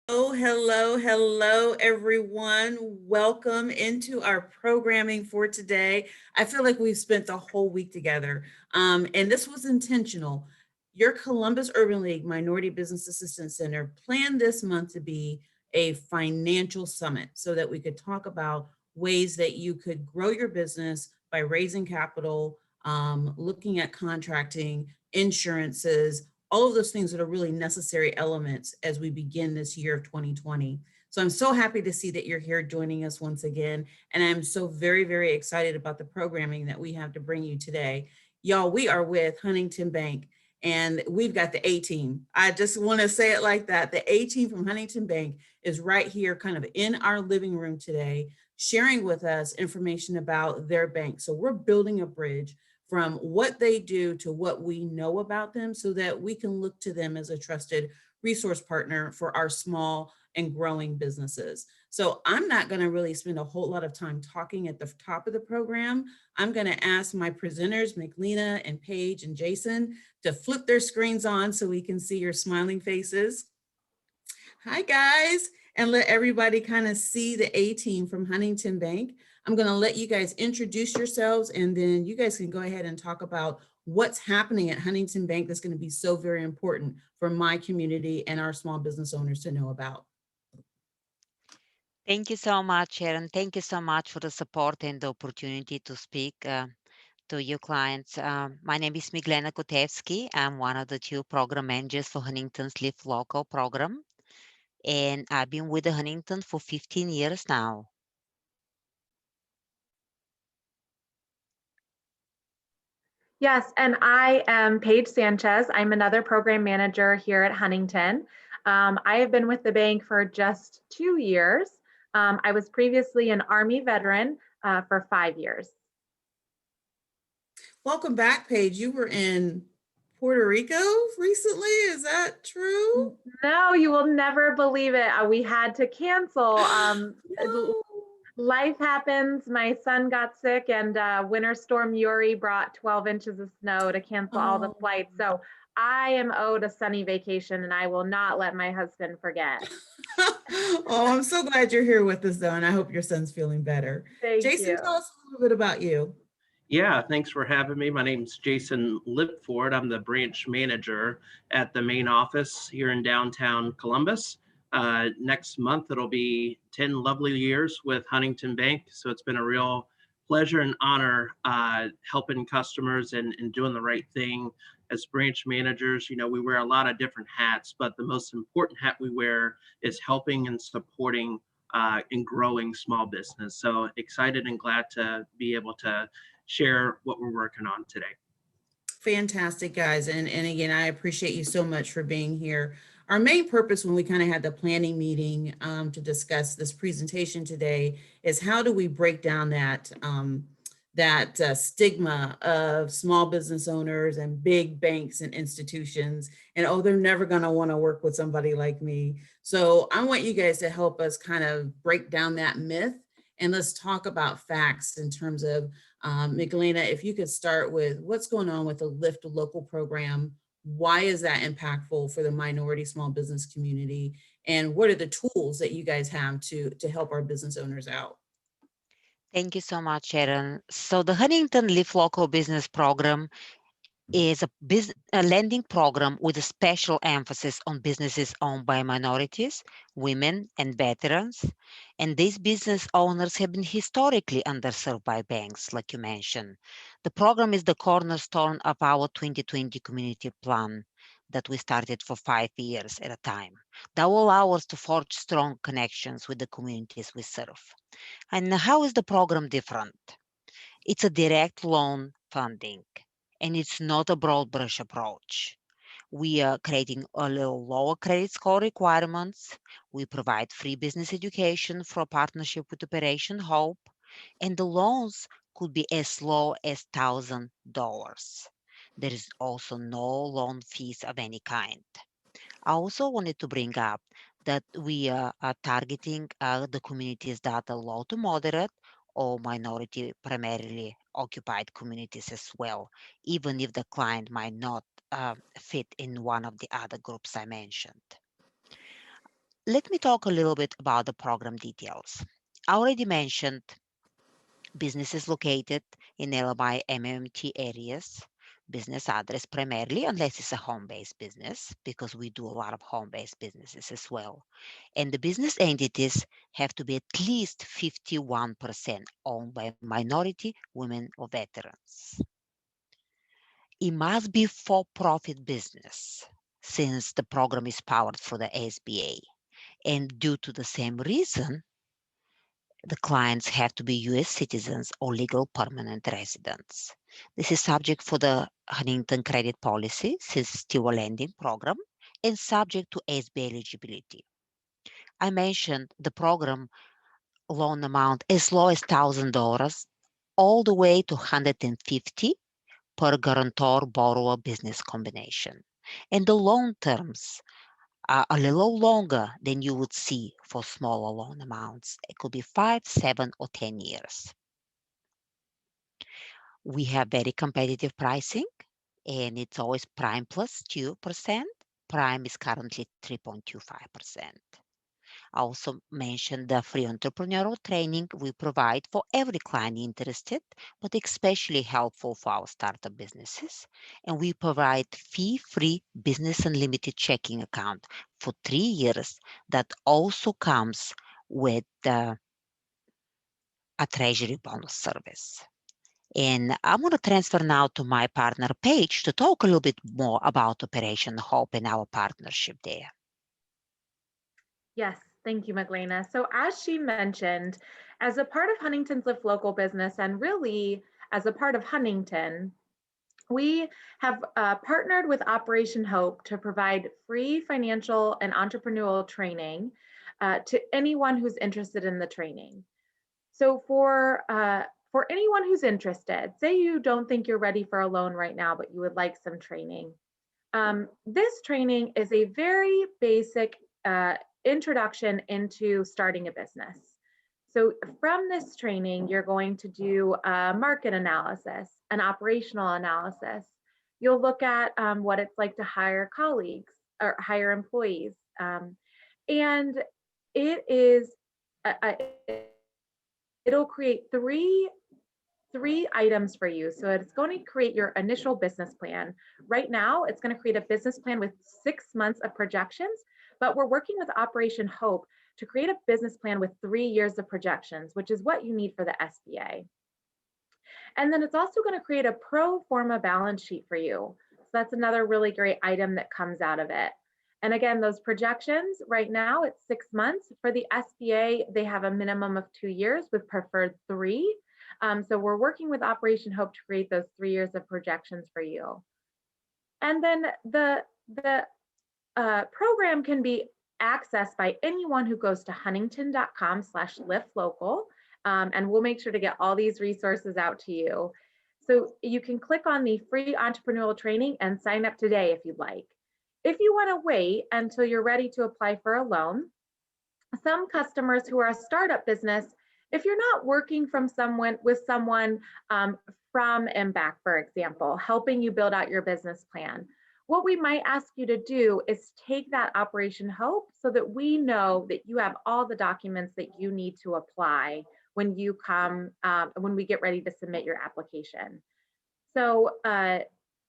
Oh, hello, everyone. Welcome into our programming for today. I feel like we've spent the whole week together, and this was intentional. Your Columbus Urban League Minority Business Assistance Center planned this month to be a financial summit so that we could talk about ways that you could grow your business by raising capital, looking at contracting, insurances, all of those things that are really necessary elements as we begin this year of 2020. So I'm so happy to see that you're here joining us once again. And I'm so very excited about the programming that we have to bring you today. Y'all, we are with Huntington Bank and we've got the A team. I just want to say it like that. The A team from Huntington Bank is right here, kind of in our living room today, sharing with us information about their bank. So we're building a bridge from what they do to what we know about them so that we can look to them as a trusted resource partner for our small and growing businesses. So I'm not going to really spend a whole lot of time talking at the top of the program. I'm going to ask my presenters, McLena and Paige and Jason, to flip their screens on so we can see your smiling faces. Hi, guys. And let everybody kind of see the A team from Huntington Bank. I'm going to let you guys introduce yourselves and then you guys can go ahead and talk about what's happening at Huntington Bank that's going to be so very important for my community and our small business owners to know about. Thank you so much, Sharon. Thank you so much for the support and the opportunity to speak to your clients. My name is Miglena Kotevsky. I'm one of the two program managers for Huntington's Lift Local program, and I've been with the Huntington for 15 years now. Yes, and I am Paige Sanchez. I'm another program manager here at Huntington. I have been with the bank for just 2 years. I was previously an Army veteran for 5 years. Welcome back, Paige. You were in Puerto Rico recently. Is that true? No, you will never believe it. We had to cancel. No. Life happens. My son got sick, and Winter Storm Uri brought 12 inches of snow to cancel all the Oh. flights. So I am owed a sunny vacation, and I will not let my husband forget. Oh, I'm so glad you're here with us, though, and I hope your son's feeling better. Thank Jason, tell you. us a little bit about you. Yeah, thanks for having me. My name's Jason Lipford. I'm the branch manager at the main office here in downtown Columbus. Next month, it'll be 10 lovely years with Huntington Bank. So it's been a real pleasure and honor helping customers and doing the right thing. As branch managers, we wear a lot of different hats, but the most important hat we wear is helping and supporting and growing small business. So excited and glad to be able to share what we're working on today. Fantastic, guys. And again, I appreciate you so much for being here. Our main purpose when we kind of had the planning meeting to discuss this presentation today is how do we break down that stigma of small business owners and big banks and institutions and oh they're never going to want to work with somebody like me. So I want you guys to help us kind of break down that myth and let's talk about facts in terms of Michelina, if you could start with what's going on with the Lift Local program, why is that impactful for the minority small business community, and what are the tools that you guys have to help our business owners out? Thank you so much, Sharon. So the Huntington Lift Local Business Program is a lending program with a special emphasis on businesses owned by minorities, women, and veterans. And these business owners have been historically underserved by banks, like you mentioned. The program is the cornerstone of our 2020 community plan that we started for 5 years at a time. That will allow us to forge strong connections with the communities we serve. And how is the program different? It's a direct loan funding, and it's not a broad brush approach. We are creating a little lower credit score requirements. We provide free business education for a partnership with Operation Hope, and the loans could be as low as $1,000. There is also no loan fees of any kind. I also wanted to bring up that we are targeting the communities that are low to moderate or minority primarily occupied communities as well, even if the client might not fit in one of the other groups I mentioned. Let me talk a little bit about the program details. I already mentioned businesses located in nearby MMT areas, business address primarily, unless it's a home-based business, because we do a lot of home-based businesses as well. And the business entities have to be at least 51% owned by minority, women, or veterans. It must be for-profit business since the program is powered through the SBA. And due to the same reason, the clients have to be US citizens or legal permanent residents. This is subject for the Huntington credit policy since it's still a lending program and subject to SBA eligibility. I mentioned the program loan amount as low as $1,000 all the way to 150 per guarantor borrower business combination. And the loan terms are a little longer than you would see for smaller loan amounts. It could be 5, 7, or 10 years. We have very competitive pricing, and it's always prime plus 2%. Prime is currently 3.25%. I also mentioned the free entrepreneurial training we provide for every client interested, but especially helpful for our startup businesses. And we provide fee-free business unlimited checking account for 3 years that also comes with a treasury bonus service. And I'm going to transfer now to my partner, Paige, to talk a little bit more about Operation Hope and our partnership there. Yes, thank you, Magdalena. So as she mentioned, as a part of Huntington's Lift Local business, and really as a part of Huntington, we have partnered with Operation Hope to provide free financial and entrepreneurial training to anyone who's interested in the training. So for anyone who's interested, say you don't think you're ready for a loan right now, but you would like some training. This training is a very basic introduction into starting a business. So from this training, you're going to do a market analysis, an operational analysis. You'll look at what it's like to hire colleagues or hire employees. And it is, it'll create three items for you. So it's going to create your initial business plan. Right now, it's going to create a business plan with 6 months of projections, but we're working with Operation Hope to create a business plan with 3 years of projections, which is what you need for the SBA. And then it's also going to create a pro forma balance sheet for you. So that's another really great item that comes out of it. And again, those projections right now, it's 6 months. For the SBA, they have a minimum of 2 years with preferred 3. So we're working with Operation Hope to create those 3 years of projections for you. And then the program can be accessed by anyone who goes to huntington.com/liftlocal. And we'll make sure to get all these resources out to you. So you can click on the free entrepreneurial training and sign up today if you'd like. If you want to wait until you're ready to apply for a loan, some customers who are a startup business, if you're not working with someone from MBAC, for example, helping you build out your business plan, what we might ask you to do is take that Operation Hope so that we know that you have all the documents that you need to apply when you come, when we get ready to submit your application. So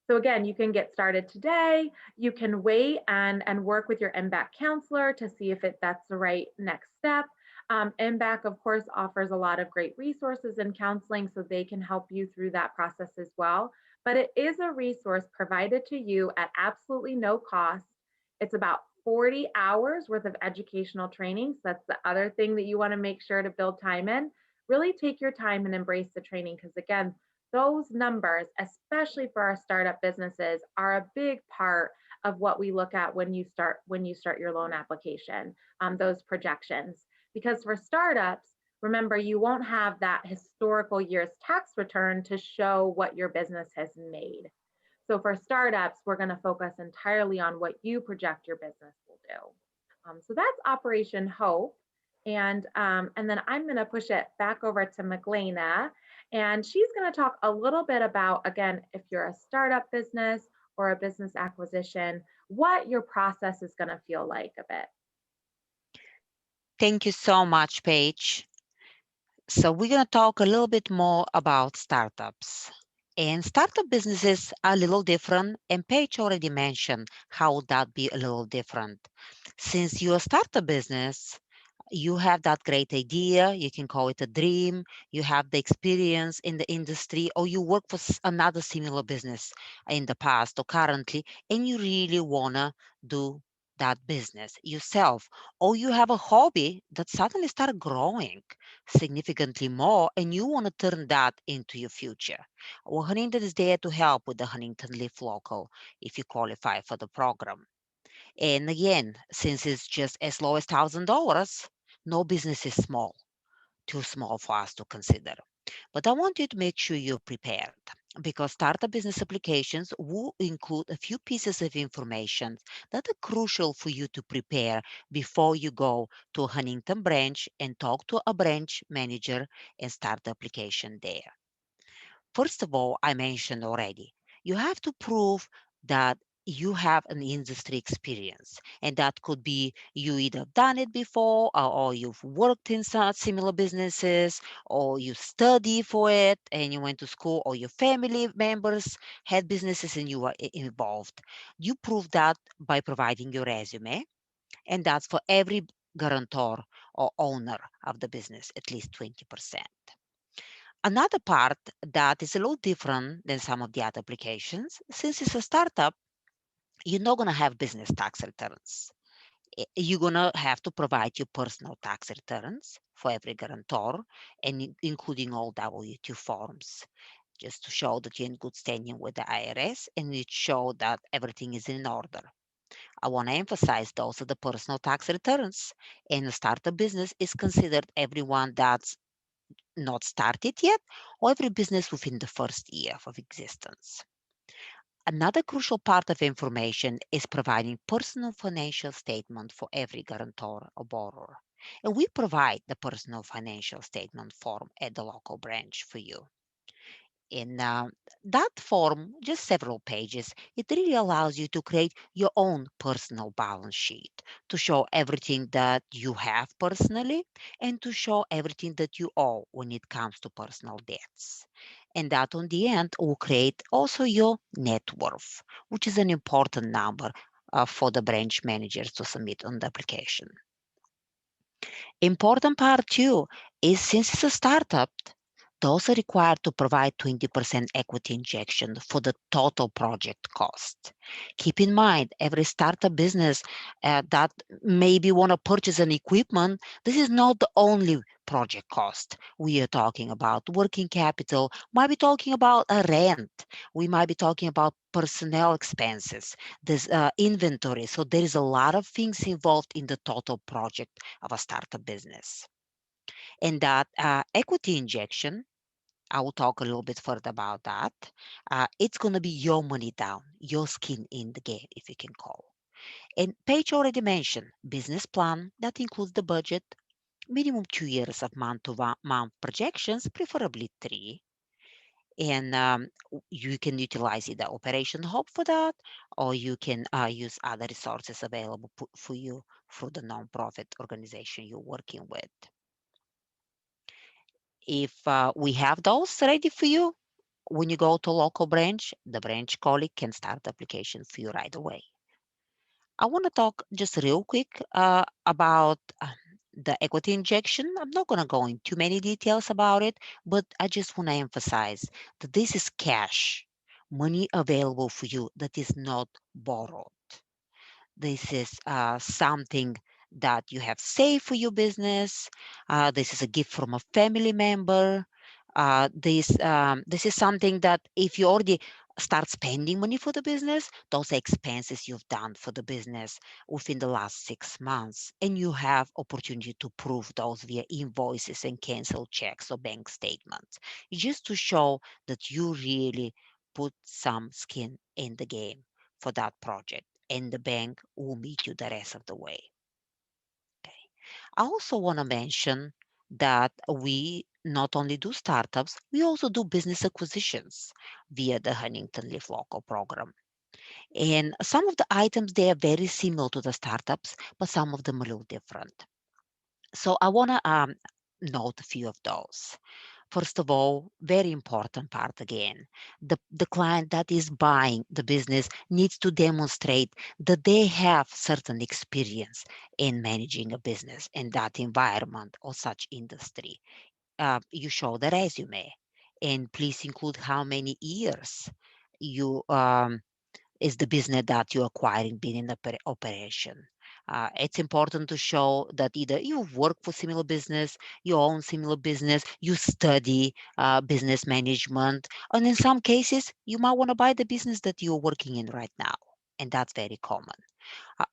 again, you can get started today. You can wait and work with your MBAC counselor to see if that's the right next step. MBAC, of course, offers a lot of great resources and counseling, so they can help you through that process as well. But it is a resource provided to you at absolutely no cost. It's about 40 hours worth of educational training. So that's the other thing that you want to make sure to build time in. Really take your time and embrace the training, because again, those numbers, especially for our startup businesses, are a big part of what we look at when you start your loan application, those projections. Because for startups, remember, you won't have that historical year's tax return to show what your business has made. So for startups, we're going to focus entirely on what you project your business will do. So that's Operation Hope. And then I'm going to push it back over to Magdalena, and she's going to talk a little bit about, again, if you're a startup business or a business acquisition, what your process is going to feel like a bit. Thank you so much, Paige. So we're going to talk a little bit more about startups. And startup businesses are a little different, and Paige already mentioned how would that be a little different. Since you're a startup business, you have that great idea, you can call it a dream, you have the experience in the industry, or you work for another similar business in the past or currently, and you really want to do that business yourself, or you have a hobby that suddenly started growing significantly more and you want to turn that into your future. Well, Huntington is there to help with the Huntington Lift Local if you qualify for the program. And again, since it's just as low as $1,000, no business is small, too small for us to consider. But I want you to make sure you're prepared because startup business applications will include a few pieces of information that are crucial for you to prepare before you go to a Huntington branch and talk to a branch manager and start the application there. First of all, I mentioned already, you have to prove that you have an industry experience, and that could be you either done it before, or you've worked in some similar businesses, or you study for it and you went to school, or your family members had businesses and you were involved. You prove that by providing your resume, and that's for every guarantor or owner of the business, at least 20%. Another part that is a little different than some of the other applications, since it's a startup, you're not going to have business tax returns. You're going to have to provide your personal tax returns for every guarantor, and including all W-2 forms, just to show that you're in good standing with the IRS and it show that everything is in order. I want to emphasize those are the personal tax returns. And a startup business is considered everyone that's not started yet, or every business within the first year of existence. Another crucial part of information is providing personal financial statement for every guarantor or borrower. And we provide the personal financial statement form at the local branch for you. In that form, just several pages, it really allows you to create your own personal balance sheet to show everything that you have personally and to show everything that you owe when it comes to personal debts. And that on the end will create also your net worth, which is an important number for the branch managers to submit on the application. Important part too is since it's a startup, those are required to provide 20% equity injection for the total project cost. Keep in mind, every startup business that maybe want to purchase an equipment, this is not the only project cost. We are talking about working capital, might be talking about a rent, we might be talking about personnel expenses, there's inventory. So there is a lot of things involved in the total project of a startup business. And that equity injection, I will talk a little bit further about that. It's going to be your money down, your skin in the game, if you can call. And Paige already mentioned business plan that includes the budget, minimum 2 years of month-to-month projections, preferably three. And you can utilize either Operation Hub for that, or you can use other resources available for you through the nonprofit organization you're working with. If we have those ready for you, when you go to local branch, the branch colleague can start the application for you right away. I want to talk just real quick about the equity injection. I'm not going to go into many details about it, but I just want to emphasize that this is cash, money available for you that is not borrowed. This is something that you have saved for your business. This is a gift from a family member. This is something that if you already start spending money for the business, those are expenses you've done for the business within the last 6 months, and you have opportunity to prove those via invoices and cancel checks or bank statements, just to show that you really put some skin in the game for that project, and the bank will meet you the rest of the way. Okay. I also want to mention that we not only do startups, we also do business acquisitions via the Huntington Lift Local program. And some of the items, they are very similar to the startups, but some of them are a little different. So I want to note a few of those. First of all, very important part again, the client that is buying the business needs to demonstrate that they have certain experience in managing a business in that environment or such industry. You show the resume, and please include how many years you is the business that you're acquiring been in operation. It's important to show that either you work for similar business, you own similar business, you study business management, and in some cases, you might want to buy the business that you're working in right now. And that's very common.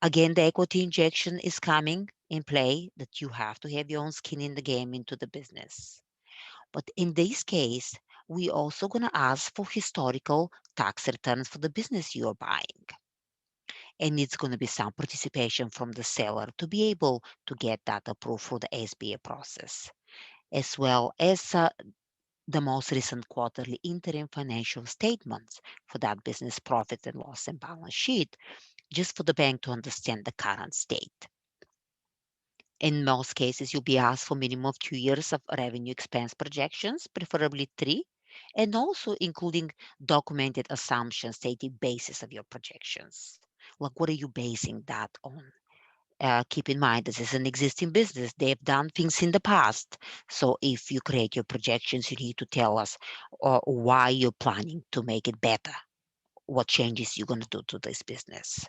Again, the equity injection is coming in play that you have to have your own skin in the game into the business. But in this case, we also going to ask for historical tax returns for the business you are buying. And it's going to be some participation from the seller to be able to get that approved for the SBA process, as well as the most recent quarterly interim financial statements for that business profit and loss and balance sheet, just for the bank to understand the current state. In most cases, you'll be asked for minimum of 2 years of revenue expense projections, preferably three, and also including documented assumptions stating basis of your projections. Like, what are you basing that on? Keep in mind, this is an existing business. They've done things in the past. So if you create your projections, you need to tell us why you're planning to make it better, what changes you're going to do to this business.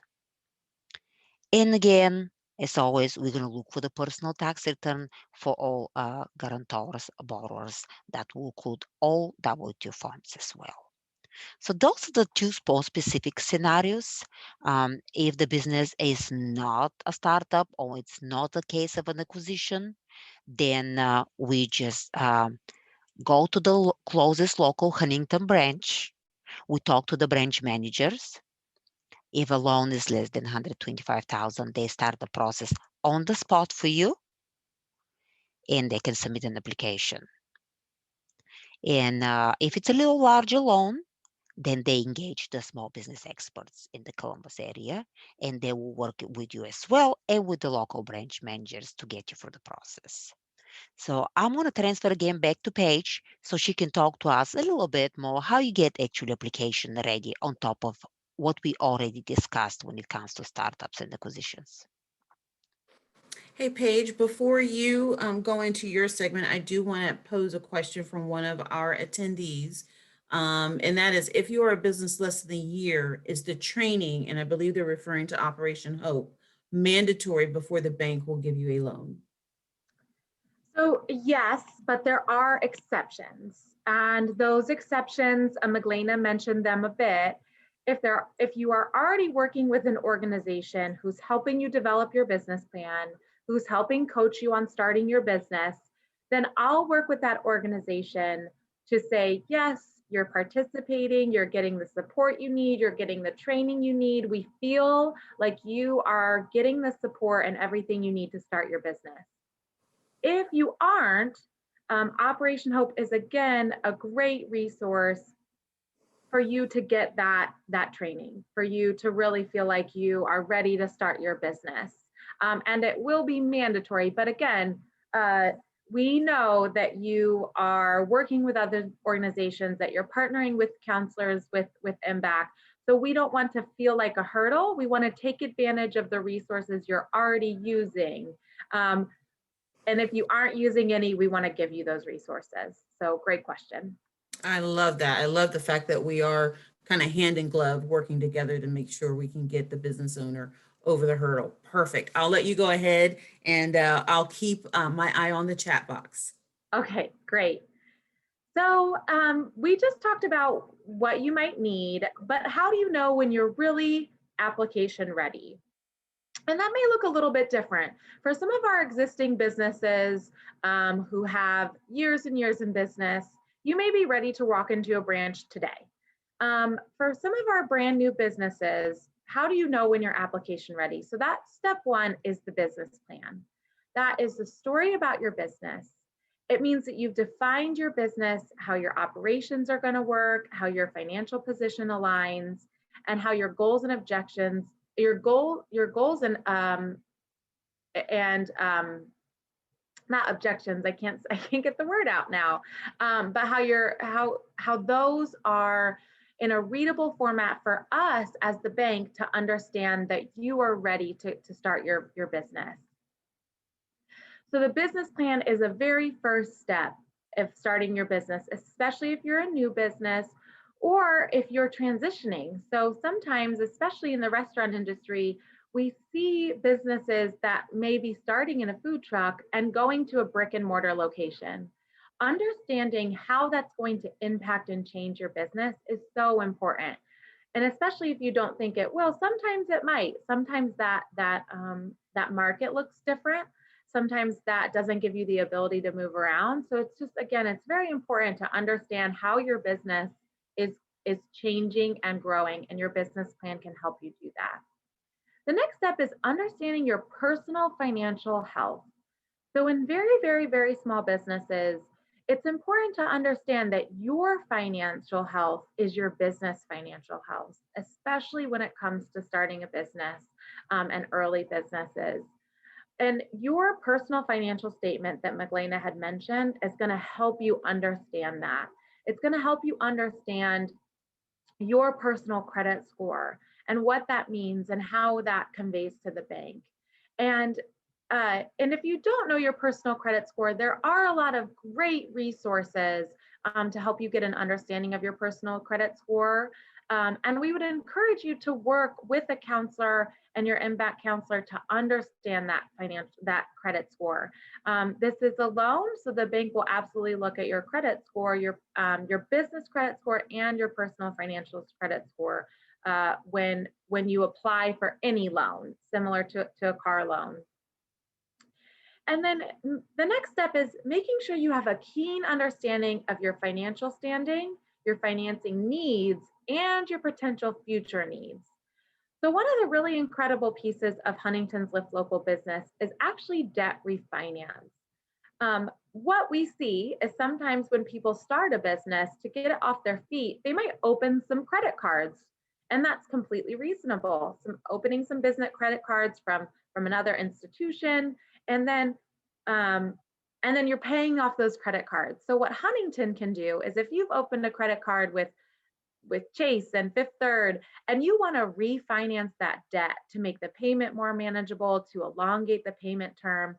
And again, as always, we're going to look for the personal tax return for all guarantors, borrowers that will include all W-2 forms as well. So those are the two specific scenarios. If the business is not a startup or it's not a case of an acquisition, then we just go to the closest local Huntington branch. We talk to the branch managers. If a loan is less than 125,000, they start the process on the spot for you, and they can submit an application. And if it's a little larger loan, then they engage the small business experts in the Columbus area, and they will work with you as well and with the local branch managers to get you through the process. So I'm going to transfer again back to Paige so she can talk to us a little bit more how you get actual application ready on top of what we already discussed when it comes to startups and acquisitions. Hey, Paige, before you go into your segment, I do want to pose a question from one of our attendees. And that is, if you are a business less than a year, is the training, and I believe they're referring to Operation Hope, mandatory before the bank will give you a loan? So yes, but there are exceptions. And those exceptions, Magdalena mentioned them a bit. If you are already working with an organization who's helping you develop your business plan, who's helping coach you on starting your business, then I'll work with that organization to say, yes, you're participating, you're getting the support you need, you're getting the training you need. We feel like you are getting the support and everything you need to start your business. If you aren't, Operation Hope is again a great resource for you to get that training, for you to really feel like you are ready to start your business. And it will be mandatory, but again, we know that you are working with other organizations, that you're partnering with counselors with MBAC. So we don't want to feel like a hurdle. We want to take advantage of the resources you're already using. And if you aren't using any, we want to give you those resources. So great question. I love that. I love the fact that we are kind of hand in glove working together to make sure we can get the business owner over the hurdle. Perfect. I'll let you go ahead, and I'll keep my eye on the chat box. Okay, great. So we just talked about what you might need, but how do you know when you're really application ready? And that may look a little bit different. For some of our existing businesses who have years and years in business, you may be ready to walk into a branch today. For some of our brand new businesses, how do you know when you're application ready? So that step one is the business plan. That is the story about your business. It means that you've defined your business, how your operations are going to work, how your financial position aligns, and how your goals and your goals and not objections, I can't get the word out now, but how those are in a readable format for us as the bank to understand that you are ready to start your business. So the business plan is a very first step of starting your business, especially if you're a new business or if you're transitioning. So sometimes, especially in the restaurant industry, we see businesses that may be starting in a food truck and going to a brick and mortar location. Understanding how that's going to impact and change your business is so important. And especially if you don't think it will, sometimes it might. Sometimes that market looks different. Sometimes that doesn't give you the ability to move around. So it's just, again, it's very important to understand how your business is is changing and growing, and your business plan can help you do that. The next step is understanding your personal financial health. So in very, very, very small businesses, it's important to understand that your financial health is your business financial health, especially when it comes to starting a business and early businesses. And your personal financial statement that Magdalena had mentioned is going to help you understand that. It's going to help you understand your personal credit score and what that means and how that conveys to the bank. And if you don't know your personal credit score, there are a lot of great resources to help you get an understanding of your personal credit score. And we would encourage you to work with a counselor and your MBAC counselor to understand that credit score. This is a loan, so the bank will absolutely look at your credit score, your business credit score, and your personal financial credit score when you apply for any loan, similar to a car loan. And then the next step is making sure you have a keen understanding of your financial standing, your financing needs, and your potential future needs. So one of the really incredible pieces of Huntington's Lift Local business is actually debt refinance. What we see is sometimes when people start a business to get it off their feet, they might open some credit cards, and that's completely reasonable. Opening some business credit cards from another institution, and then you're paying off those credit cards. So what Huntington can do is, if you've opened a credit card with Chase and Fifth Third, and you want to refinance that debt to make the payment more manageable, to elongate the payment term,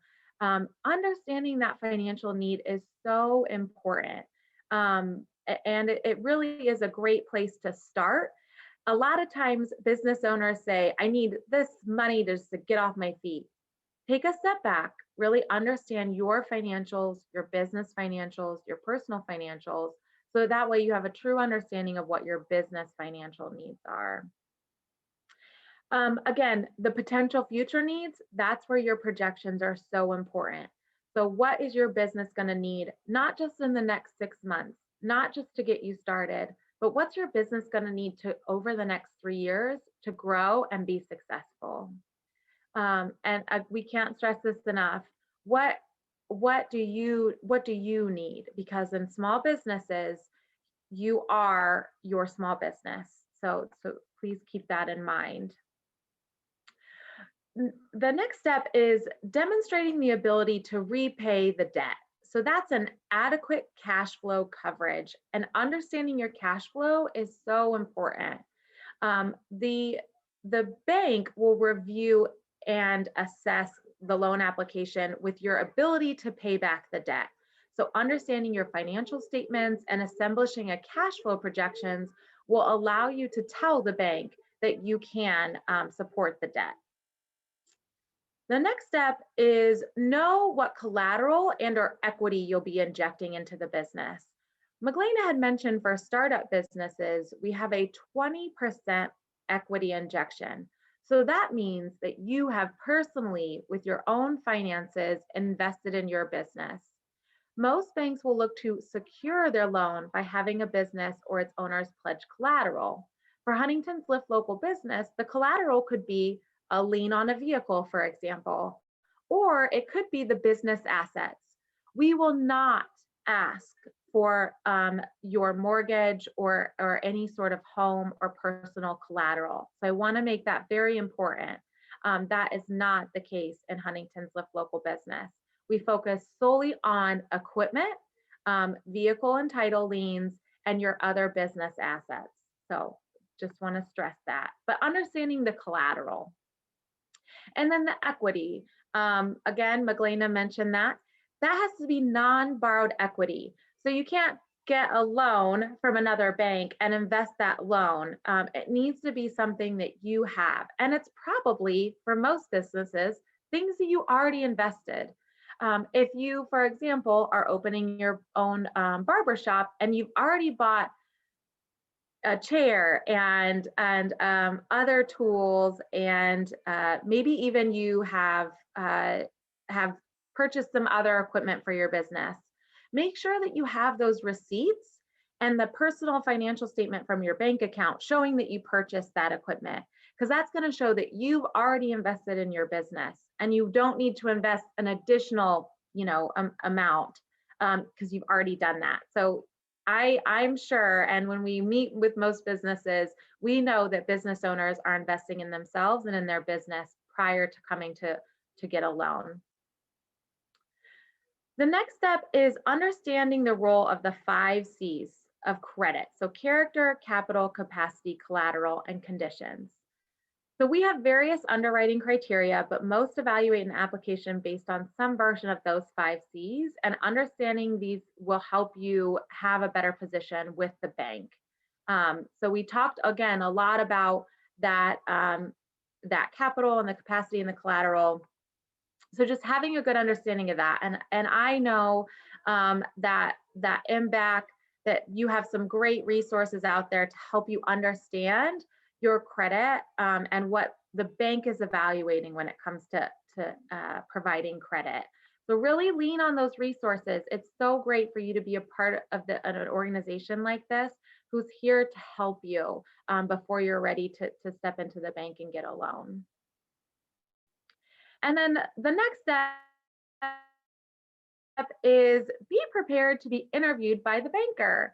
understanding that financial need is so important. And it really is a great place to start. A lot of times business owners say, I need this money just to get off my feet. Take a step back, really understand your financials, your business financials, your personal financials, so that way you have a true understanding of what your business financial needs are. Again, the potential future needs, that's where your projections are so important. So what is your business going to need, not just in the next 6 months, not just to get you started, but what's your business going to need to over the next 3 years to grow and be successful? We can't stress this enough. What do you need? Because in small businesses, you are your small business. So please keep that in mind. The next step is demonstrating the ability to repay the debt. So that's an adequate cash flow coverage, and understanding your cash flow is so important. The bank will review and assess the loan application with your ability to pay back the debt. So understanding your financial statements and establishing a cash flow projections will allow you to tell the bank that you can support the debt. The next step is know what collateral and/or equity you'll be injecting into the business. Magdalena had mentioned for startup businesses, we have a 20% equity injection. So that means that you have personally, with your own finances, invested in your business. Most banks will look to secure their loan by having a business or its owners pledge collateral. For Huntington's Lift Local business, the collateral could be a lien on a vehicle, for example, or it could be the business assets. We will not ask for your mortgage or any sort of home or personal collateral. So I want to make that very important. That is not the case in Huntington's Lift Local business. We focus solely on equipment, vehicle and title liens, and your other business assets. So just want to stress that. But understanding the collateral. And then the equity. Again, Magdalena mentioned that. That has to be non-borrowed equity. So you can't get a loan from another bank and invest that loan. It needs to be something that you have. And it's probably, for most businesses, things that you already invested. If you, for example, are opening your own barbershop and you've already bought a chair and other tools, and maybe even you have purchased some other equipment for your business, make sure that you have those receipts and the personal financial statement from your bank account showing that you purchased that equipment, because that's going to show that you've already invested in your business and you don't need to invest an additional amount because you've already done that. So I'm sure, and when we meet with most businesses, we know that business owners are investing in themselves and in their business prior to coming to get a loan. The next step is understanding the role of the 5 C's of credit. So character, capital, capacity, collateral, and conditions. So we have various underwriting criteria, but most evaluate an application based on some version of those 5 C's, and understanding these will help you have a better position with the bank. So we talked again a lot about that, that capital and the capacity and the collateral. So just having a good understanding of that. And I know that MBAC, that you have some great resources out there to help you understand your credit and what the bank is evaluating when it comes to providing credit. So really lean on those resources. It's so great for you to be a part of an organization like this who's here to help you before you're ready to step into the bank and get a loan. And then the next step is be prepared to be interviewed by the banker.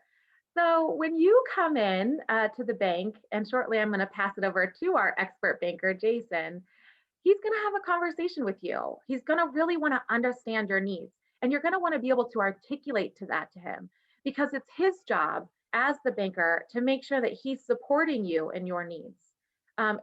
So when you come in to the bank, and shortly I'm going to pass it over to our expert banker, Jason, he's going to have a conversation with you. He's going to really want to understand your needs, and you're going to want to be able to articulate to him, because it's his job as the banker to make sure that he's supporting you in your needs.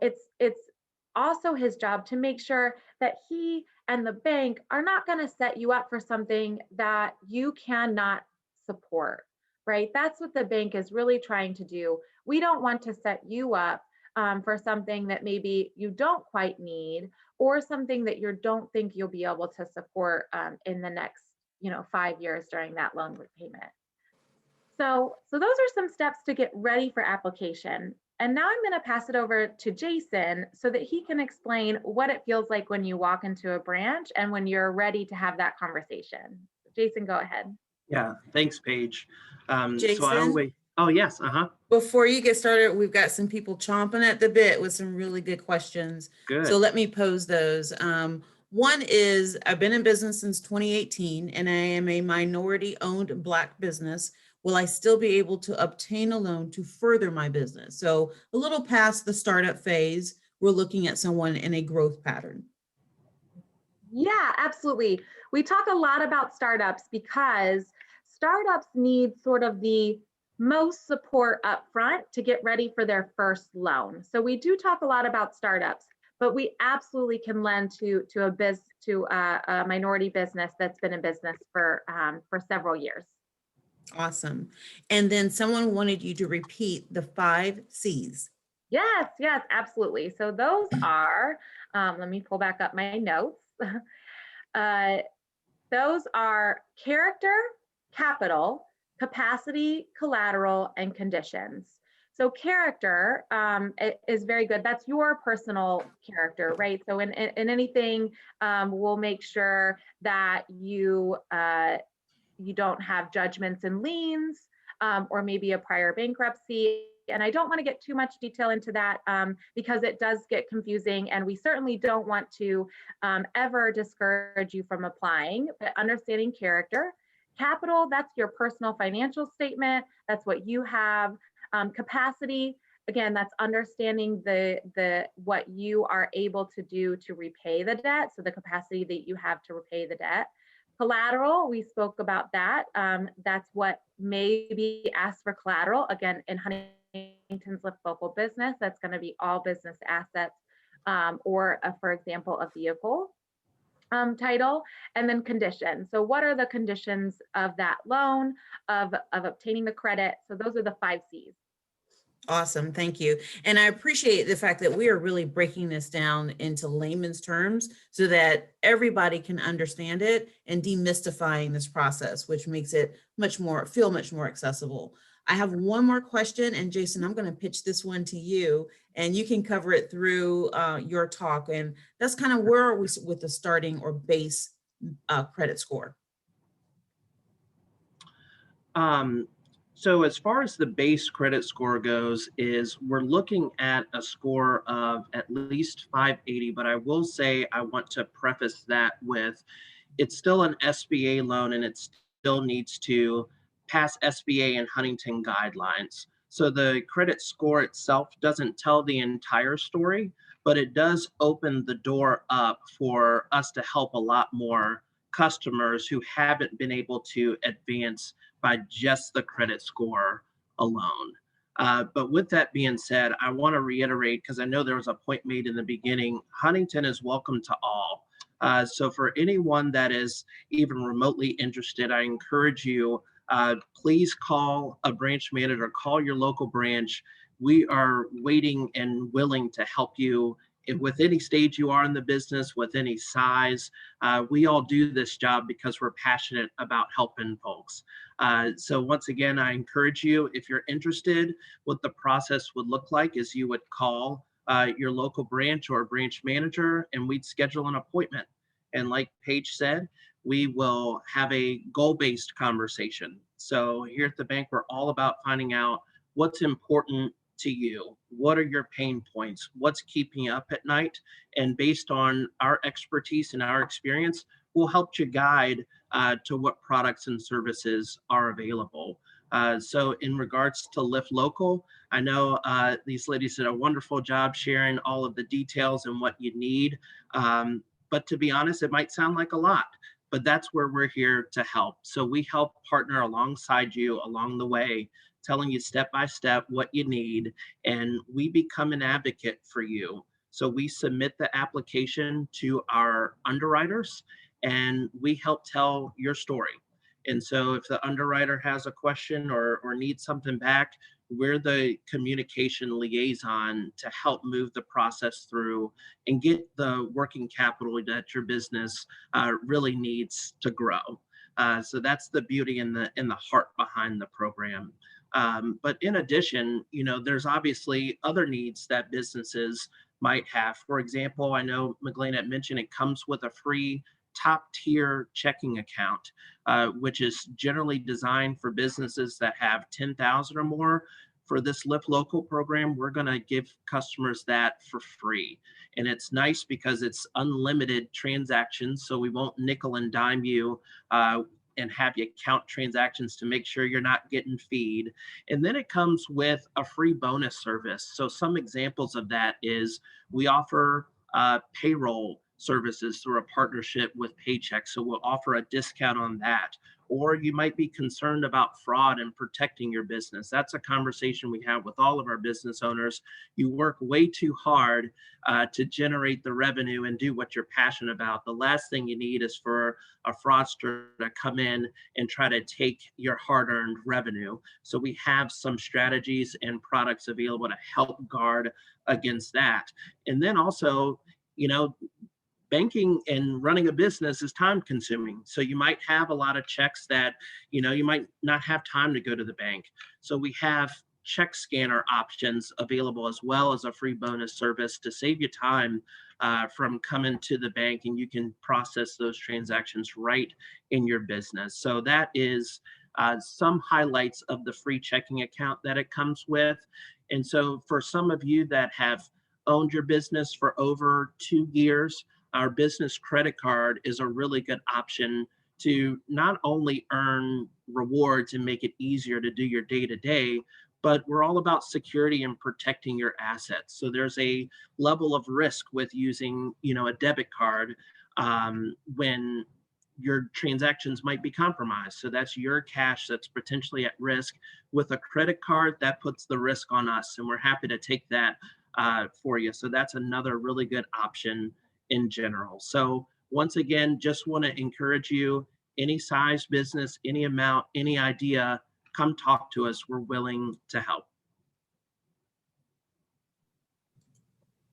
It's also his job to make sure that he and the bank are not going to set you up for something that you cannot support. Right? That's what the bank is really trying to do. We don't want to set you up for something that maybe you don't quite need, or something that you don't think you'll be able to support in the next 5 years during that loan repayment. So those are some steps to get ready for application. And now I'm going to pass it over to Jason so that he can explain what it feels like when you walk into a branch and when you're ready to have that conversation. Jason, go ahead. Yeah, thanks, Paige. Jason? Oh, yes, Before you get started, we've got some people chomping at the bit with some really good questions. Good. So let me pose those. One is, I've been in business since 2018, and I am a minority-owned Black business. Will I still be able to obtain a loan to further my business? So a little past the startup phase, we're looking at someone in a growth pattern. Yeah, absolutely. We talk a lot about startups because startups need sort of the most support up front to get ready for their first loan. So we do talk a lot about startups, but we absolutely can lend to a minority business that's been in business for several years. Awesome. And then someone wanted you to repeat the 5 C's. Yes, absolutely. So those are, let me pull back up my notes. Those are character, capital, capacity, collateral, and conditions. So character is very good. That's your personal character, right? So in anything, we'll make sure that you don't have judgments and liens, or maybe a prior bankruptcy. And I don't want to get too much detail into that because it does get confusing, and we certainly don't want to ever discourage you from applying. But understanding character, capital, that's your personal financial statement. That's what you have. Capacity, again, that's understanding what you are able to do to repay the debt. So the capacity that you have to repay the debt. Collateral, we spoke about that. That's what may be asked for collateral. Again, in Huntington's Lift Local business, that's going to be all business assets or, for example, a vehicle title. And then conditions. So what are the conditions of that loan, of obtaining the credit? So those are the 5 C's. Awesome. Thank you. And I appreciate the fact that we are really breaking this down into layman's terms so that everybody can understand it and demystifying this process, which makes it feel much more accessible. I have one more question, and Jason, I'm going to pitch this one to you, and you can cover it through your talk. And that's kind of where are we with the starting or base credit score? So as far as the base credit score goes, is we're looking at a score of at least 580, but I will say I want to preface that with it's still an SBA loan and it still needs to pass SBA and Huntington guidelines. So the credit score itself doesn't tell the entire story, but it does open the door up for us to help a lot more customers who haven't been able to advance by just the credit score alone. But with that being said, I want to reiterate, because I know there was a point made in the beginning, Huntington is welcome to all. So for anyone that is even remotely interested, I encourage you, please call a branch manager, call your local branch. We are waiting and willing to help you with any stage you are in the business, with any size. We all do this job because we're passionate about helping folks. So once again, I encourage you, if you're interested, what the process would look like is you would call your local branch or branch manager, and we'd schedule an appointment. And like Paige said, we will have a goal-based conversation. So here at the bank, we're all about finding out what's important to you. What are your pain points? What's keeping you up at night? And based on our expertise and our experience, we'll help you guide to what products and services are available. So in regards to Lift Local, I know these ladies did a wonderful job sharing all of the details and what you need. But to be honest, it might sound like a lot, but that's where we're here to help. So we help partner alongside you along the way, telling you step by step what you need, and we become an advocate for you. So we submit the application to our underwriters and we help tell your story. And so if the underwriter has a question or needs something back, we're the communication liaison to help move the process through and get the working capital that your business really needs to grow. So that's the beauty and the heart behind the program. But in addition, there's obviously other needs that businesses might have. For example, I know McGlynn had mentioned it comes with a free top tier checking account, which is generally designed for businesses that have 10,000 or more. For this Lift Local program, we're going to give customers that for free. And it's nice because it's unlimited transactions, so we won't nickel and dime you and have you count transactions to make sure you're not getting feed. And then it comes with a free bonus service. So some examples of that is we offer payroll services through a partnership with Paychex. So we'll offer a discount on that. Or you might be concerned about fraud and protecting your business. That's a conversation we have with all of our business owners. You work way too hard to generate the revenue and do what you're passionate about. The last thing you need is for a fraudster to come in and try to take your hard-earned revenue. So we have some strategies and products available to help guard against that. And then also, banking and running a business is time consuming. So you might have a lot of checks that, you might not have time to go to the bank. So we have check scanner options available, as well as a free bonus service to save you time from coming to the bank, and you can process those transactions right in your business. So that is some highlights of the free checking account that it comes with. And so for some of you that have owned your business for over 2 years, our business credit card is a really good option to not only earn rewards and make it easier to do your day-to-day, but we're all about security and protecting your assets. So there's a level of risk with using, a debit card when your transactions might be compromised. So that's your cash that's potentially at risk. With a credit card, that puts the risk on us, and we're happy to take that for you. So that's another really good option in general. So once again, just want to encourage you, any size business, any amount, any idea, come talk to us. We're willing to help.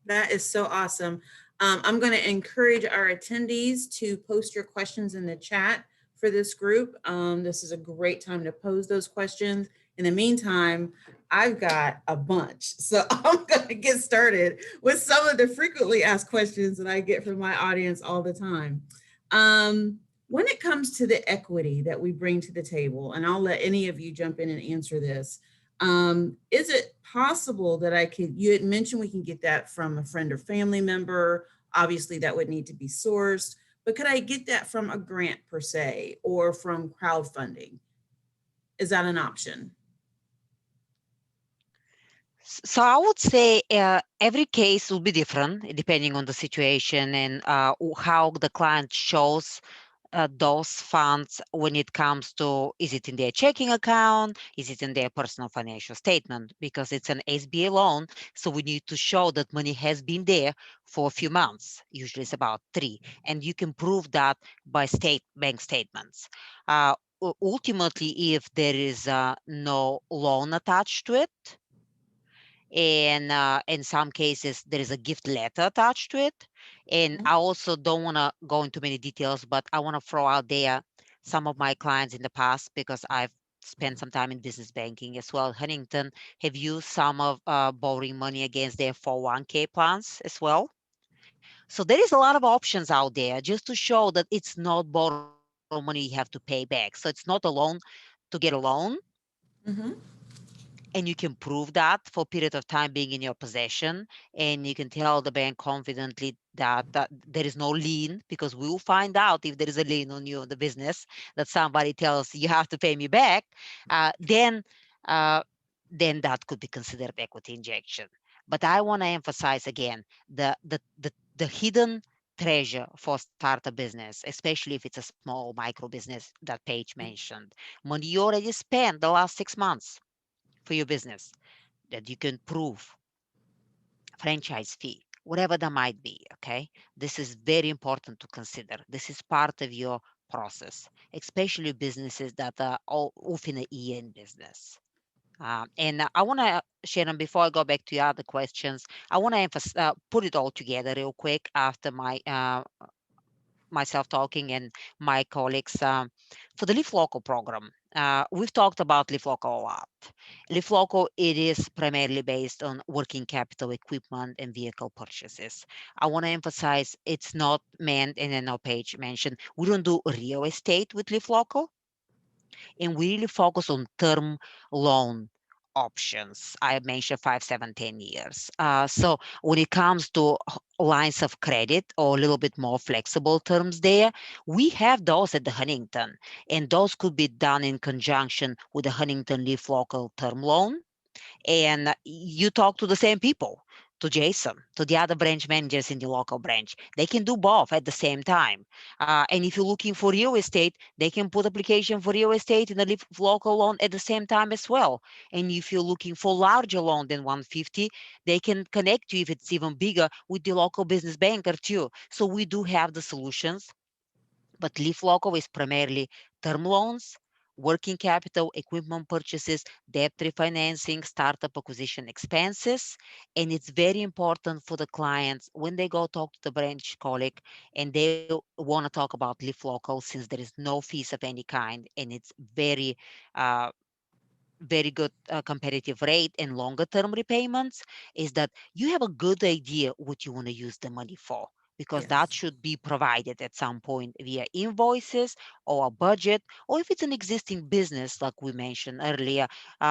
That is so awesome. I'm going to encourage our attendees to post your questions in the chat for this group. This is a great time to pose those questions. In the meantime, I've got a bunch. So I'm going to get started with some of the frequently asked questions that I get from my audience all the time. When it comes to the equity that we bring to the table, and I'll let any of you jump in and answer this, is it possible that you had mentioned we can get that from a friend or family member? Obviously that would need to be sourced, but could I get that from a grant per se, or from crowdfunding? Is that an option? So I would say every case will be different depending on the situation and how the client shows those funds when it comes to, is it in their checking account, is it in their personal financial statement, because it's an SBA loan, so we need to show that money has been there for a few months, usually it's about 3, and you can prove that by bank statements. Ultimately, if there is no loan attached to it, and in some cases there is a gift letter attached to it, and I also don't want to go into many details, but I want to throw out there some of my clients in the past, because I've spent some time in business banking as well. Huntington have used some of borrowing money against their 401k plans as well. So there is a lot of options out there just to show that it's not borrow money you have to pay back. So it's not a loan to get a loan, Mm-hmm. and you can prove that for a period of time being in your possession, and you can tell the bank confidently that there is no lien, because we will find out if there is a lien on you, the business, that somebody tells you have to pay me back, then uh, then that could be considered equity injection. But I want to emphasize again the hidden treasure for startup business, especially if it's a small micro business that Paige mentioned. Money you already spent the last 6 months for your business that you can prove, franchise fee, whatever that might be. Okay. This is very important to consider. This is part of your process, especially businesses that are all often a year in business. And I want to, Sharon, before I go back to your other questions, I want to put it all together real quick after myself talking and my colleagues for the Lift Local program. We've talked about Lift Local a lot. Lift Local, it is primarily based on working capital equipment and vehicle purchases. I want to emphasize it's not meant, and then our page mentioned, we don't do real estate with Lift Local, and we really focus on term loan options. I mentioned 5, 7, 10 years. So when it comes to lines of credit or a little bit more flexible terms there, we have those at the Huntington, and those could be done in conjunction with the Huntington Lift Local term loan, and you talk to the same people, to Jason, to the other branch managers in the local branch. They can do both at the same time. And if you're looking for real estate, they can put application for real estate and a local loan at the same time as well. And if you're looking for larger loan than 150, they can connect you, if it's even bigger, with the local business banker too. So we do have the solutions, but Leaf Local is primarily term loans, working capital, equipment purchases, debt refinancing, startup acquisition expenses. And it's very important for the clients when they go talk to the branch colleague and they want to talk about Leaf Local, since there is no fees of any kind, and it's uh, very good competitive rate and longer term repayments, is that you have a good idea what you want to use the money for, because that Yes. should be provided at some point via invoices or a budget, or if it's an existing business like we mentioned earlier,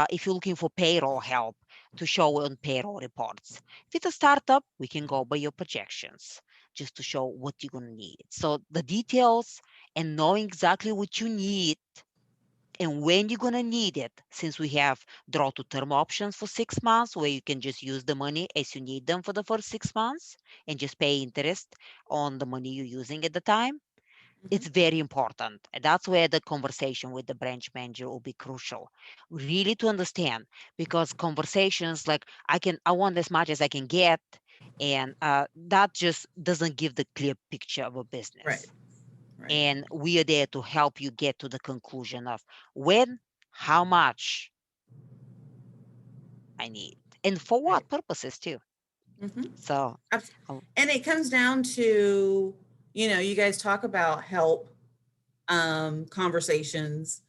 if you're looking for payroll help to show on payroll reports. If it's a startup, we can go by your projections just to show what you're going to need. So the details and knowing exactly what you need and when you're going to need it, since we have draw to term options for 6 months where you can just use the money as you need them for the first 6 months and just pay interest on the money you're using at the time. It's very important. And that's where the conversation with the branch manager will be crucial. Really to understand, because conversations like I want as much as I can get, and that just doesn't give the clear picture of a Right, business. right, And we are there to help you get to the conclusion of when, how much I need, and for right. what purposes too. Mhm. So, Abs- uh, And it comes down to, you guys talk about help, conversations,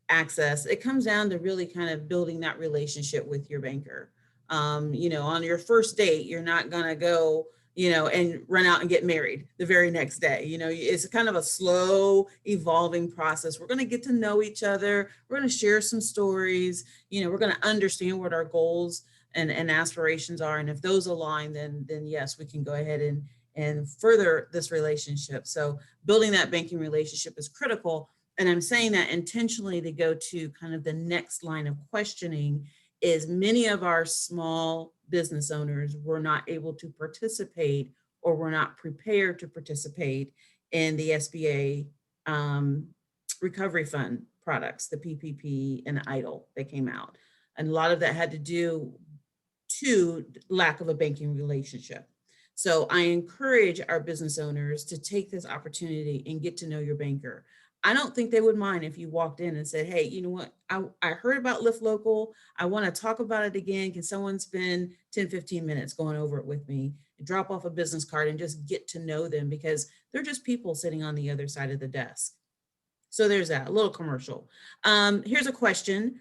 access. It comes down to really kind of building that relationship with your banker. On your first date, you're not going to go, and run out and get married the very next day. It's kind of a slow evolving process. We're going to get to know each other. We're going to share some stories. We're going to understand what our goals and aspirations are. And if those align, then yes, we can go ahead and further this relationship. So building that banking relationship is critical. And I'm saying that intentionally to go to kind of the next line of questioning is many of our small business owners were not able to participate or were not prepared to participate in the SBA recovery fund products, the PPP and EIDL that came out. And a lot of that had to do to lack of a banking relationship. So I encourage our business owners to take this opportunity and get to know your banker. I don't think they would mind if you walked in and said, hey, you know what? I heard about Lift Local. I want to talk about it again. Can someone spend 10, 15 minutes going over it with me? Drop off a business card and just get to know them because they're just people sitting on the other side of the desk. So there's that, a little commercial. Here's a question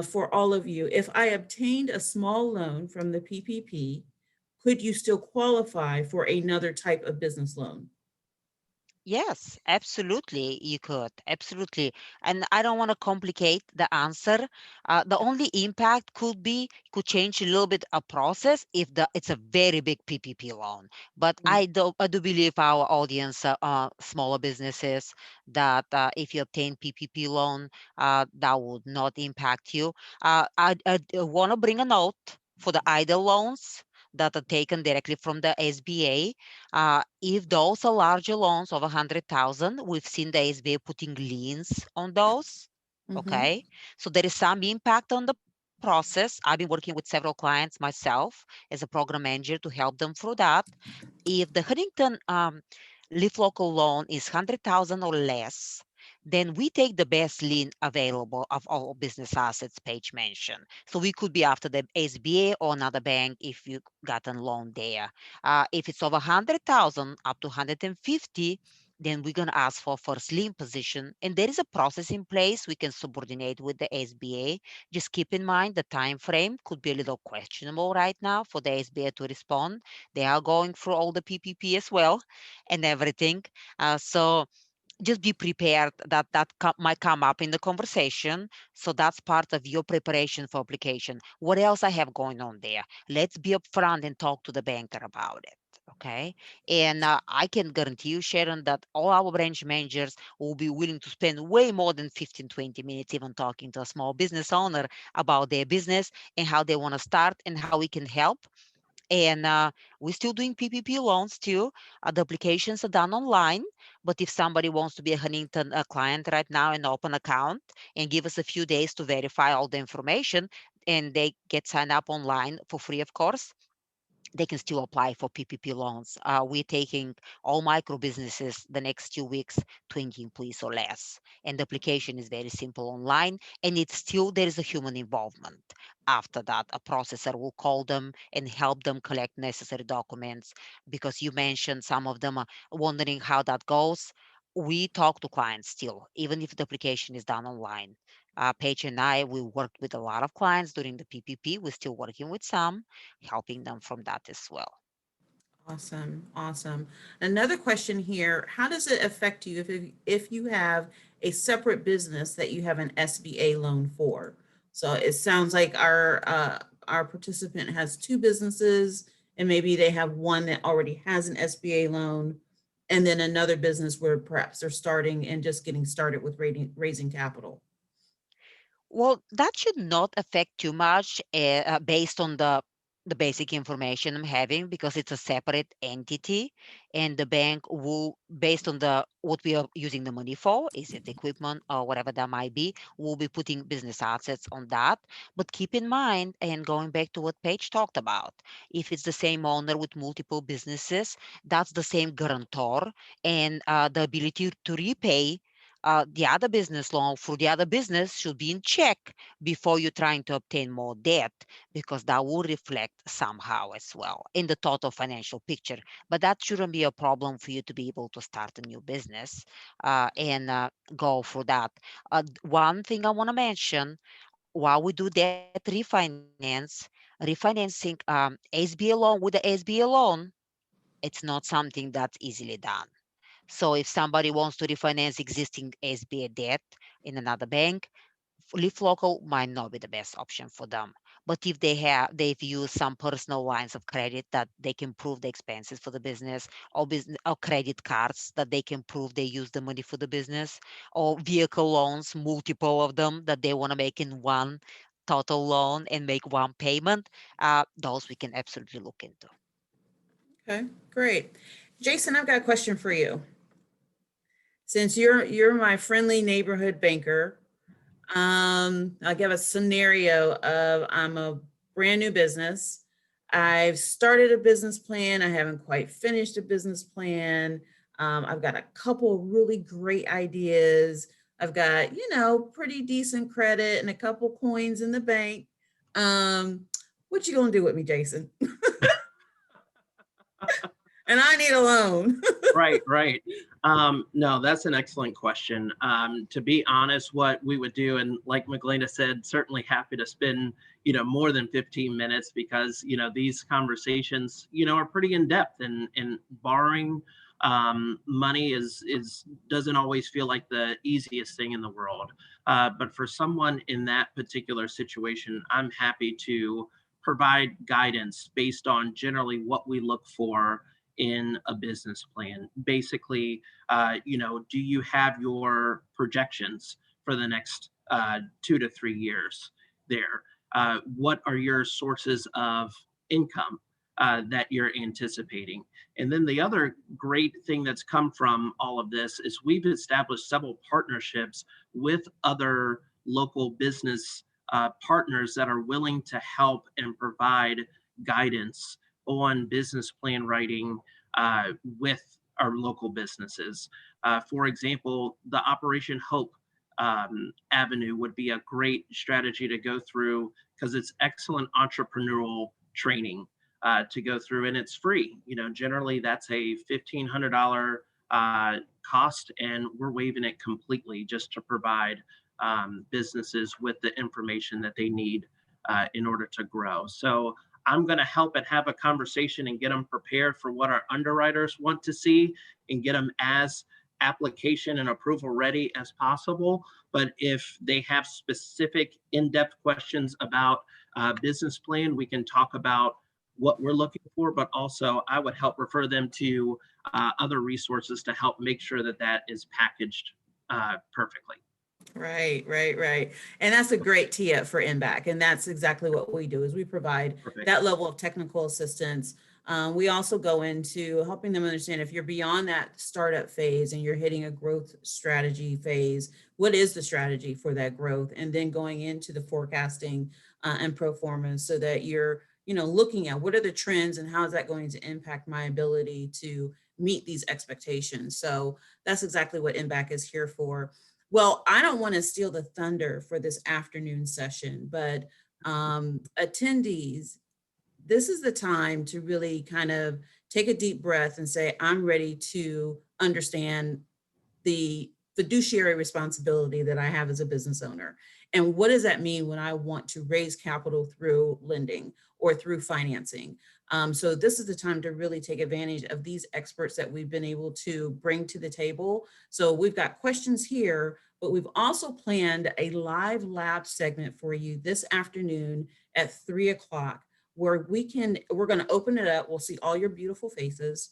for all of you. If I obtained a small loan from the PPP, could you still qualify for another type of business loan? yes, absolutely, you could. Absolutely. And I don't want to complicate the answer. The only impact could change a little bit a process if it's a very big PPP loan. But Mm. I do believe our audience, smaller businesses, that if you obtain PPP loan, that would not impact you. I want to bring a note for the idle loans that are taken directly from the SBA. If those are larger loans of 100,000, we've seen the SBA putting liens on those. Mm-hmm. Okay, so there is some impact on the process. I've been working with several clients myself as a program manager to help them through that. If the Huntington Lift Local loan is 100,000 or less, then we take the best lien available of all business assets page mentioned. So we could be after the SBA or another bank if you got a loan there. If it's over 100,000 up to 150, then we're going to ask for first lien position. And there is a process in place. We can subordinate with the SBA. Just keep in mind the time frame could be a little questionable right now for the SBA to respond. They are going through all the PPP as well and everything. So just be prepared that might come up in the conversation. So that's part of your preparation for application. What else I have going on there? Let's be upfront and talk to the banker about it. Okay. And I can guarantee you, Sharon, that all our branch managers will be willing to spend way more than 15, 20 minutes even talking to a small business owner about their business and how they want to start and how we can help. And we're still doing PPP loans too. The applications are done online. But if somebody wants to be a Huntington client right now and open account and give us a few days to verify all the information, and they get signed up online for free, of course, they can still apply for PPP loans. We're taking all micro businesses the next 2 weeks, 20 employees or less. And the application is very simple online, and it's still there is a human involvement. After that, a processor will call them and help them collect necessary documents because you mentioned some of them are wondering how that goes. We talk to clients still, even if the application is done online. Paige and I, we worked with a lot of clients during the PPP. We're still working with some, helping them from that as well. Awesome, awesome. Another question here, how does it affect you if you have a separate business that you have an SBA loan for? So it sounds like our participant has two businesses and maybe they have one that already has an SBA loan and then another business where perhaps they're starting and just getting started with raising capital. Well, that should not affect too much based on the the basic information I'm having because it's a separate entity, and the bank will, based on the what we are using the money for, is it equipment or whatever that might be, will be putting business assets on that. But keep in mind, and going back to what Paige talked about, if it's the same owner with multiple businesses, that's the same guarantor, and the ability to repay the other business loan for the other business should be in check before you're trying to obtain more debt, because that will reflect somehow as well in the total financial picture. But that shouldn't be a problem for you to be able to start a new business and go for that. One thing I want to mention, while we do debt refinance, refinancing SBA loan with the SBA loan, it's not something that's easily done. So if somebody wants to refinance existing SBA debt in another bank, Lift Local might not be the best option for them. But if they've used some personal lines of credit that they can prove the expenses for the business, or business or credit cards that they can prove they use the money for the business, or vehicle loans, multiple of them that they want to make in one total loan and make one payment, those we can absolutely look into. Okay, great. Jason, I've got a question for you. Since you're my friendly neighborhood banker, I'll give a scenario of I'm a brand new business. I've started a business plan. I haven't quite finished a business plan. I've got a couple of really great ideas. I've got, pretty decent credit and a couple coins in the bank. What you gonna do with me, Jason? And I need a loan. Right, right. No, that's an excellent question. To be honest, what we would do, and like Magdalena said, certainly happy to spend, more than 15 minutes because, these conversations, are pretty in depth, and borrowing money is doesn't always feel like the easiest thing in the world. But for someone in that particular situation, I'm happy to provide guidance based on generally what we look for in a business plan. Basically, do you have your projections for the next 2 to 3 years there? What are your sources of income that you're anticipating? And then the other great thing that's come from all of this is we've established several partnerships with other local business partners that are willing to help and provide guidance on business plan writing with our local businesses. For example, the Operation Hope avenue would be a great strategy to go through because it's excellent entrepreneurial training to go through, and it's free. Generally that's a $1,500 cost, and we're waiving it completely just to provide businesses with the information that they need in order to grow. So I'm going to help and have a conversation and get them prepared for what our underwriters want to see and get them as application and approval ready as possible. But if they have specific in-depth questions about business plan, we can talk about what we're looking for, but also I would help refer them to other resources to help make sure that that is packaged perfectly. Right, right, right. And that's a great tee up for NBAC. And that's exactly what we do is we provide Perfect. that level of technical assistance. We also go into helping them understand if you're beyond that startup phase and you're hitting a growth strategy phase, what is the strategy for that growth? And then going into the forecasting and performance so that you're, looking at what are the trends and how is that going to impact my ability to meet these expectations. So that's exactly what NBAC is here for. Well, I don't want to steal the thunder for this afternoon session, but attendees, this is the time to really kind of take a deep breath and say, I'm ready to understand the fiduciary responsibility that I have as a business owner. And what does that mean when I want to raise capital through lending or through financing? So this is the time to really take advantage of these experts that we've been able to bring to the table. So we've got questions here, but we've also planned a live lab segment for you this afternoon at 3 o'clock, where we're going to open it up. We'll see all your beautiful faces.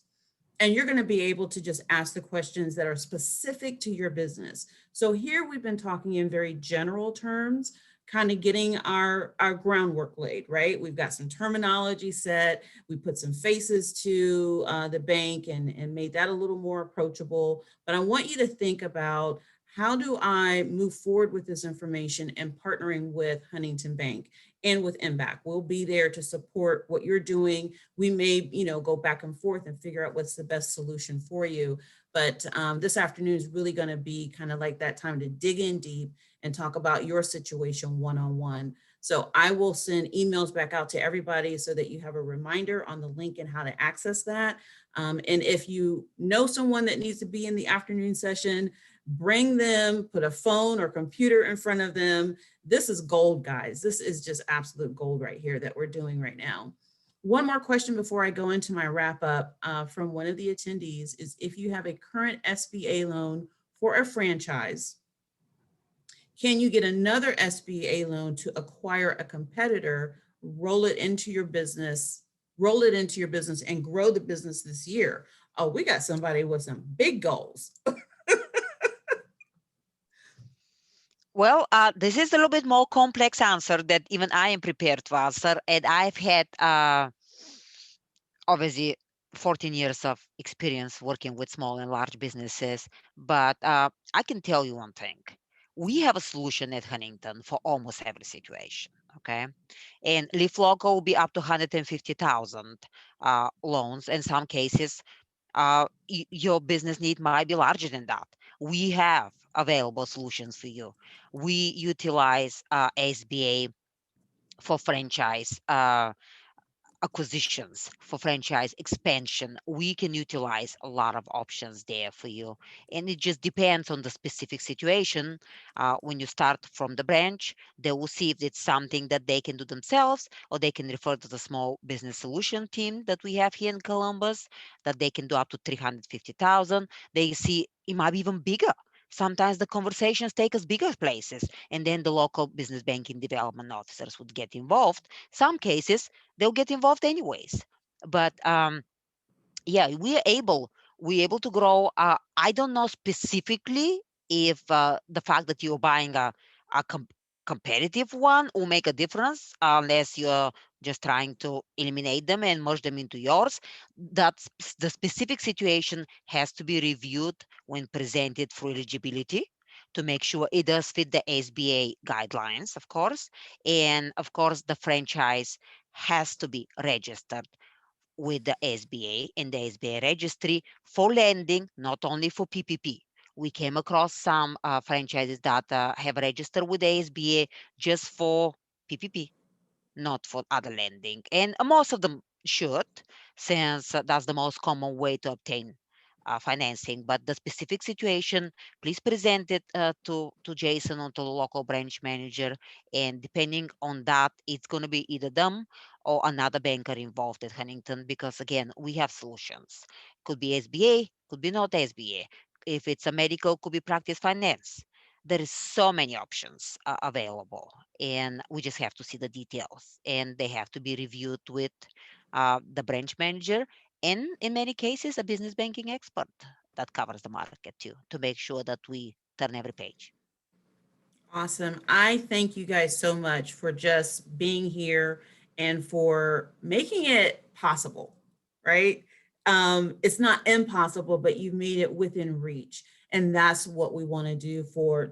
And you're going to be able to just ask the questions that are specific to your business. So here we've been talking in very general terms, kind of getting our groundwork laid, right? We've got some terminology set. We put some faces to the bank and made that a little more approachable. But I want you to think about, how do I move forward with this information and partnering with Huntington Bank and with MBAC? We'll be there to support what you're doing. We may, go back and forth and figure out what's the best solution for you. But this afternoon is really going to be kind of like that time to dig in deep and talk about your situation one-on-one. So I will send emails back out to everybody so that you have a reminder on the link and how to access that. And if you know someone that needs to be in the afternoon session, bring them, put a phone or computer in front of them. This is gold, guys. This is just absolute gold right here that we're doing right now. One more question before I go into my wrap up from one of the attendees is, if you have a current SBA loan for a franchise, can you get another SBA loan to acquire a competitor, roll it into your business and grow the business this year? Oh, we got somebody with some big goals. Well, this is a little bit more complex answer that even I am prepared to answer. And I've had obviously 14 years of experience working with small and large businesses. But I can tell you one thing. We have a solution at Huntington for almost every situation. Okay. And Lift Local will be up to 150,000 loans. In some cases, your business need might be larger than that. We have available solutions for you. We utilize SBA for franchise acquisitions, for franchise expansion. We can utilize a lot of options there for you. And it just depends on the specific situation. When you start from the branch, they will see if it's something that they can do themselves, or they can refer to the small business solution team that we have here in Columbus, that they can do up to 350,000. They see it might be even bigger. Sometimes the conversations take us bigger places, and then the local business banking development officers would get involved. Some cases, they'll get involved anyways. But yeah, we're able to grow. I don't know specifically if the fact that you're buying a competitive one will make a difference, unless you're just trying to eliminate them and merge them into yours. That's the specific situation has to be reviewed when presented for eligibility, to make sure it does fit the SBA guidelines, of course. And of course, the franchise has to be registered with the SBA and the SBA registry for lending, not only for PPP. We came across some franchises that have registered with the SBA just for PPP, not for other lending. And most of them should, since that's the most common way to obtain financing. But the specific situation, please present it to Jason or to the local branch manager. And depending on that, it's going to be either them or another banker involved at Huntington, because again, we have solutions. Could be SBA, could be not SBA. If it's a medical, could be practice finance. There is so many options available, and we just have to see the details, and they have to be reviewed with the branch manager, and in many cases a business banking expert that covers the market too, to make sure that we turn every page. Awesome. I thank you guys so much for just being here and for making it possible, right? It's not impossible, but you've made it within reach. And that's what we want to do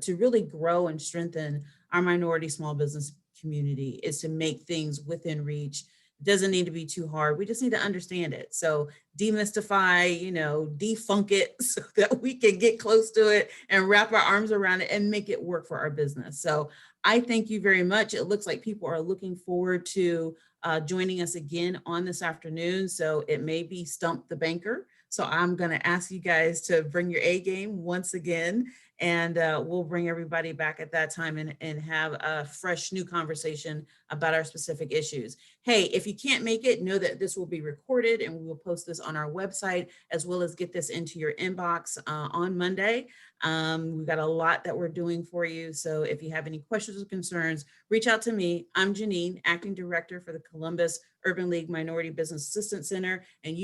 to really grow and strengthen our minority small business community, is to make things within reach. It doesn't need to be too hard. We just need to understand it. So demystify, defunk it so that we can get close to it and wrap our arms around it and make it work for our business. So I thank you very much. It looks like people are looking forward to joining us again on this afternoon. So it may be Stump the Banker. So I'm going to ask you guys to bring your A game once again, and we'll bring everybody back at that time and have a fresh new conversation about our specific issues. Hey, if you can't make it, know that this will be recorded and we will post this on our website, as well as get this into your inbox on Monday. We've got a lot that we're doing for you. So if you have any questions or concerns, reach out to me. I'm Janine, Acting Director for the Columbus Urban League Minority Business Assistance Center. And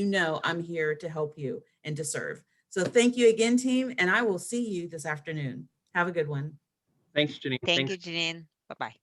I'm here to help you and to serve. So thank you again, team. And I will see you this afternoon. Have a good one. Thanks, Janine. Thank Thanks. you, Janine. Bye-bye.